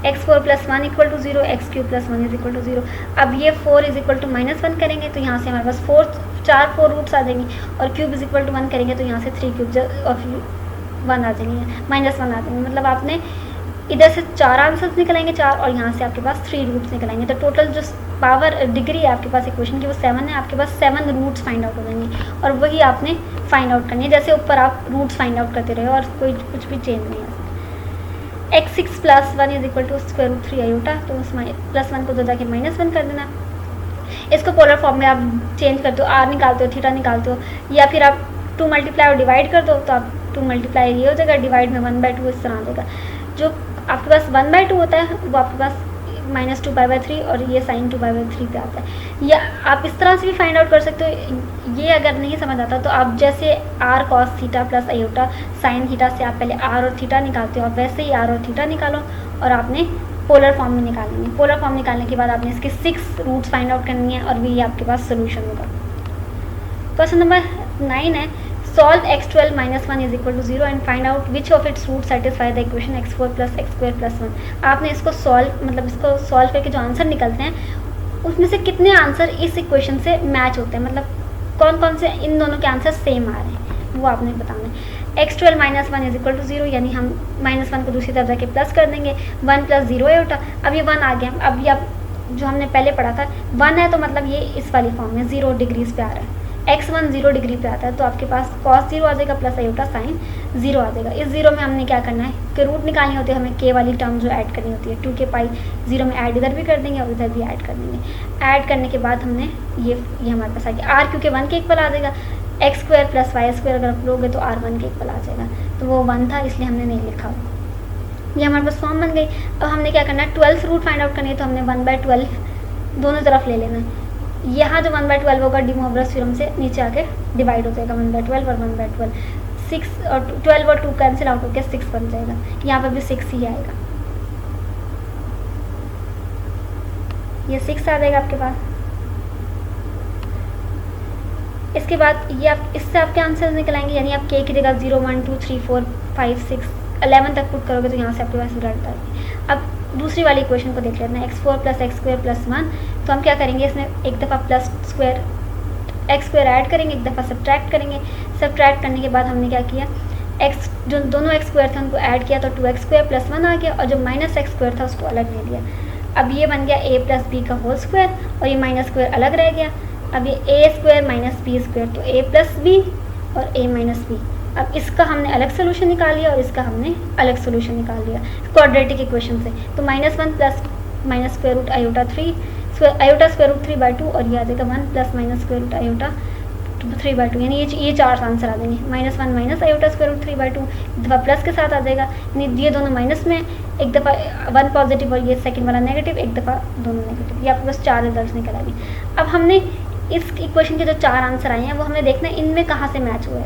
x4 + 1 = 0, x³ + 1 = 0। अब ये 4 = -1 करेंगे तो यहाँ से हमारे पास 4 रूट्स आ जाएंगे, और क्यूब = 1 करेंगे तो यहाँ से 3 क्यूब ऑफ 1 आ जाएंगे, -1 आ जाएंगे। मतलब आपने इधर से 4 आंसर्स निकलेंगे 4, और यहाँ से आपके पास 3 रूट्स निकलेंगे। तो टोटल जो पावर डिग्री है आपके पास इक्वेशन की वो 7 है, आपके पास 7 रूट्स फाइंड आउट हो जाएंगे, और वही आपने फाइंड आउट करनी है। जैसे ऊपर आप रूट्स फाइंड आउट करते रहे और कोई कुछ भी चेंज नहीं है। x6 + 1 = √3 आयोटा, तो उस +1 को तो जाके -1 कर देना। इसको पोलर फॉर्म में आप चेंज करते हो, r निकालते हो, थीटा निकालते हो, या फिर आप 2 मल्टीप्लाई और डिवाइड कर दो तो आप 2 मल्टीप्लाई ये हो जाएगा, डिवाइड में 1/2 इस तरह आ जाएगा। जो आपके पास 1/2 होता है वो आपके पास -2π/3 और ये sin 2π/3 पे आता है। या आप इस तरह से भी फाइंड आउट कर सकते हो। ये अगर नहीं समझ आता तो आप जैसे r cos theta plus iota sin theta से आप पहले r और थीटा निकालते हो, आप वैसे ही r और थीटा निकालो और आपने पोलर फॉर्म में निकालेंगे। पोलर फॉर्म निकालने के बाद आपने इसके 6 रूट्स फाइंड आउट करनी है और वही आपके पास सोल्यूशन होगा। क्वेश्चन नंबर 9 है, solve x12 - 1 = 0 and find out which of its roots satisfy the equation x4 + x² + 1। आपने इसको इसको सॉल्व करके जो आंसर निकलते हैं उसमें से कितने आंसर इस इक्वेशन से मैच होते हैं, मतलब कौन कौन से इन दोनों के आंसर सेम आ रहे हैं वो आपने बताना है। x12 - 1 = 0, यानी हम -1 को दूसरी तरफ जाके प्लस कर देंगे, 1 + 0 आयोटा। अब ये 1 आ गया, अब ये जो हमने पहले पढ़ा था 1 है तो मतलब ये इस वाली फॉर्म में 0 डिग्रीज पे आ रहा है, x1 0 डिग्री पे आता है तो आपके पास cos 0 आ जाएगा प्लस आयोटा sin 0 आ जाएगा। इस 0 में हमने क्या करना है कि रूट निकालनी होती है, हमें k वाली टर्म जो ऐड करनी होती है, 2k पाई 0 में ऐड इधर भी कर देंगे और इधर भी ऐड कर देंगे। ऐड करने के बाद हमने ये हमारे पास आ गया r, क्योंकि 1 के इक्वल आ जाएगा, x² + y² अगर आप लोगे तो r 1 के इक्वल आ जाएगा, तो वो 1 था इसलिए हमने नहीं लिखा। ये हमारे पास फॉर्म बन गई। अब हमने क्या करना है 12th रूट फाइंड आउट करनी है, तो हमने 1/12 दोनों तरफ ले लेना है। यहाँ जो 1/12 होगा डी मोवरस थ्योरम से नीचे आके डिवाइड हो जाएगा, 1/12 और 1/12, 6 और 12 और 2 कैंसिल आउट होकर 6 बन जाएगा। यहाँ पर भी 6 ही आएगा, ये 6 आ जाएगा आपके पास। इसके बाद ये आप इससे आपके आंसर निकल आएंगे, यानी आप k की जगह 0 1 2 3 4 5 6 11 तक पुट करोगे तो यहाँ से आपके पास रिजल्ट आएगी। अब दूसरी वाली इक्वेशन को देख लेते हैं, x4 + x² + 1। तो हम क्या करेंगे, इसमें एक दफ़ा प्लस स्क्वायर x² ऐड करेंगे, एक दफ़ा सब्ट्रैक्ट करेंगे। सब्ट्रैक्ट करने के बाद हमने क्या किया, x जो दोनों x² थे उनको ऐड किया तो 2x² + 1 आ गया, और जो -x² था उसको अलग ले लिया। अब ये बन गया a + b का होल स्क्वायर, और ये -² अलग रह गया। अब ये a² - b² तो a + b और a - b। अब इसका हमने अलग सोल्यूशन निकाल लिया और इसका हमने अलग सोल्यूशन निकाल लिया क्वाड्रेटिक इक्वेशन से। तो -1 + -√3 आयोटा 3/2 और ये आ जाएगा 1 + -√आयोटा 3/2, यानी ये 4 आंसर आ जाएंगे। -1 - आयोटा √3/2 एक दफ़ा प्लस के साथ आ जाएगा, यानी ये दोनों माइनस में, एक दफ़ा 1 पॉजिटिव और ये सेकंड वाला नेगेटिव, एक दफ़ा दोनों नेगेटिव। ये आपके पास 4 रिजल्ट निकल आएंगे। अब हमने इस इक्वेशन के जो 4 आंसर आए हैं वो हमें देखना है इनमें कहाँ से मैच हुआ है।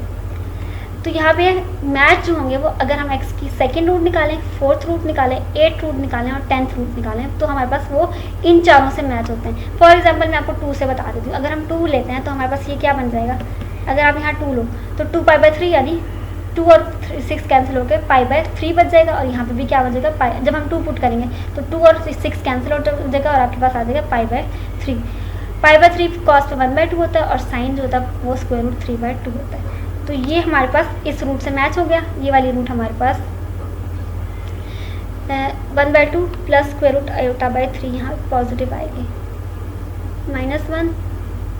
तो यहाँ पे मैच जो होंगे वो अगर हम x की सेकंड रूट निकालें, 4th रूट निकालें, 8th रूट निकालें और 10th रूट निकालें तो हमारे पास वो इन चारों से मैच होते हैं। फॉर एग्जांपल मैं आपको 2 से बता देती हूँ। अगर हम 2 लेते हैं तो हमारे पास ये क्या बन जाएगा, अगर आप यहाँ 2 लो तो 2π/3 यानी 2 और 6 कैंसिल होकर π/3 बच जाएगा, और यहाँ पे भी क्या बचेगा पाई। जब हम 2 पुट करेंगे तो 2 और 6 कैंसिल हो जाएगा और आपके पास आ जाएगा π/3। π/3 कॉस पे 1/2 होता है और साइन जो होता है वो स्क्वायर रूट 3/2 होता है। तो ये हमारे पास इस रूट से मैच हो गया। ये वाली रूट हमारे पास 1/2 प्लस स्क्वायर रूट i/3 यहाँ पॉजिटिव आएगी, -1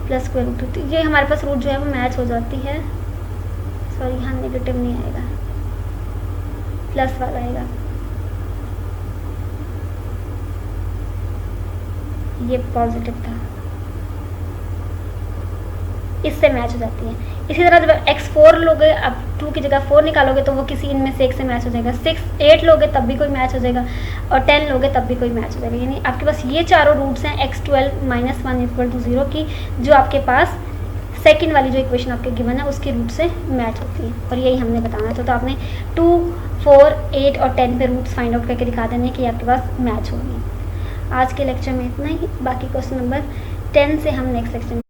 प्लस स्क्वायर रूट 2। ये हमारे पास रूट जो है वो मैच हो जाती है। सॉरी, यहाँ नेगेटिव नहीं आएगा, प्लस वाला आएगा। ये पॉजिटिव था, इससे मैच हो जाती है। इसी तरह जब x4 लोगे, अब 2 की जगह 4 निकालोगे तो वो किसी इनमें से एक से मैच हो जाएगा। 8 लोगे तब भी कोई मैच हो जाएगा और 10 लोगे तब भी कोई मैच हो जाएगा। यानी आपके पास ये चारों रूट्स हैं x12 - 1 = 0 की, जो आपके पास सेकंड वाली जो इक्वेशन आपके गिवन है उसकी रूट से मैच होती है। और यही हमने बताना था। तो आपने 2, 4, 8 और 10 पे रूट्स फाइंड आउट करके दिखा देने कि आपके पास मैच होगी। आज के लेक्चर में इतना ही। बाकी क्वेश्चन नंबर 10 से हम नेक्स्ट लेक्चर में